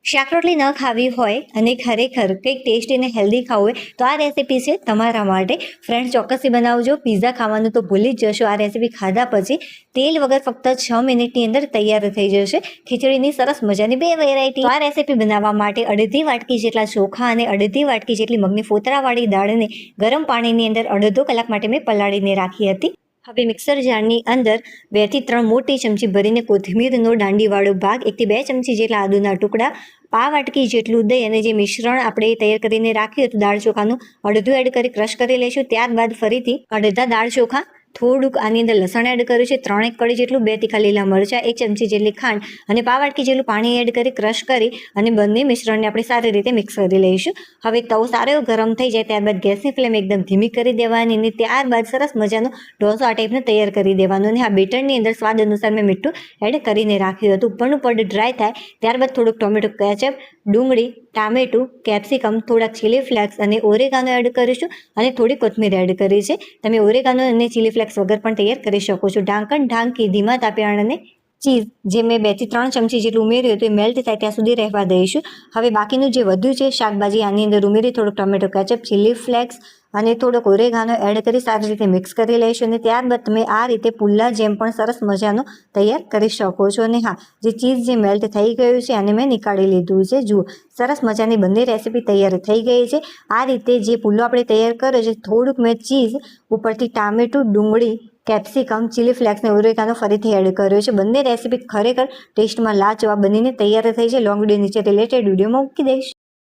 શાક રોટલી ન ખાવી હોય અને ખરેખર કંઈક ટેસ્ટી અને હેલ્ધી ખાવું હોય તો આ રેસીપી છે તમારા માટે. ફ્રેન્ડ્સ, ચોક્કસથી બનાવજો. પીઝા ખાવાનું તો ભૂલી જ જશો. આ રેસીપી ખાધા પછી તેલ વગર ફક્ત 6 મિનિટની અંદર તૈયાર થઈ જશે ખીચડીની સરસ મજાની 2 વેરાયટી. આ રેસીપી બનાવવા માટે અડધી વાટકી જેટલા ચોખા અને અડધી વાટકી જેટલી મગની ફોતરાવાળી દાળને ગરમ પાણીની અંદર અડધો કલાક માટે મેં પલાળીને રાખી હતી. હવે મિક્સર જારની અંદર 2 થી 3 મોટી ચમચી ભરીને કોથમીરનો દાંડીવાળો ભાગ, 1 થી 2 ચમચી જેટલા આદુના ટુકડા, પા વાટકી જેટલું દહીં અને જે મિશ્રણ આપણે તૈયાર કરીને રાખ્યું હતું દાળ ચોખાનું અડધું એડ કરી ક્રશ કરી લઈશું. ત્યારબાદ ફરીથી અડધા દાળ ચોખા, થોડુંક આની અંદર લસણ એડ કર્યું છે, 3 કળી જેટલું, 2 તીખા લીલા મરચાં, 1 ચમચી જેટલી ખાંડ અને પા વાટકી જેટલું પાણી એડ કરી ક્રશ કરી અને બંને મિશ્રણને આપણે સારી રીતે મિક્સ કરી લઈશું. હવે તવો સારો એવો ગરમ થઈ જાય ત્યારબાદ ગેસની ફ્લેમ એકદમ ધીમી કરી દેવાની અને ત્યારબાદ સરસ મજાનો ઢોસો આ ટાઈપનો તૈયાર કરી દેવાનો. અને આ બેટરની અંદર સ્વાદ અનુસાર મેં મીઠું એડ કરીને રાખ્યું હતું. ઉપરનું પડ ડ્રાય થાય ત્યારબાદ થોડુંક ટોમેટો કેચઅપ, ડુંગળી, ટામેટું, કેપ્સિકમ, થોડાક ચીલી ફ્લેક્સ અને ઓરેગાનો એડ કરીશું અને થોડી કોથમીર એડ કરી છે. તમે ઓરેગાનો અને ચીલી ફ્લેક્સ વગર પણ તૈયાર કરી શકો છો. ઢાંકણ ઢાંકી ધીમા તાપે અને ચીઝ જે મેં 2 થી 3 ચમચી જેટલું ઉમેર્યું હતું એ મેલ્ટ થાય ત્યાં સુધી રહેવા દઈશું. હવે બાકીનું જે વધ્યું છે શાકભાજી આની અંદર ઉમેરી થોડુંક ટોમેટો કેચઅપ, ચીલી ફ્લેક્સ અને થોડોક ઓરેગાનો એડ કરી સારી રીતે મિક્સ કરી લઈશું. અને ત્યારબાદ તમે આ રીતે પુલ્લા જેમ પણ સરસ મજાનો તૈયાર કરી શકો છો. અને હા, જે ચીઝ જે મેલ્ટ થઈ ગયું છે આને મેં નીકાળી લીધું છે. જુઓ, સરસ મજાની બંને રેસીપી તૈયાર થઈ ગઈ છે. આ રીતે જે પુલ્લો આપણે તૈયાર કર્યો છે થોડુંક મેં ચીઝ ઉપરથી ટામેટું, ડુંગળી, કેપ્સિકમ, ચીલી ફ્લેક્સ અને ઓરેગાનો ફરીથી એડ કર્યો છે. બંને રેસીપી ખરેખર ટેસ્ટમાં લાજવાબ બનીને તૈયાર થઈ છે. લોંગ વિડીયો નીચે રિલેટેડ વિડીયોમાં મૂકી દઈશ.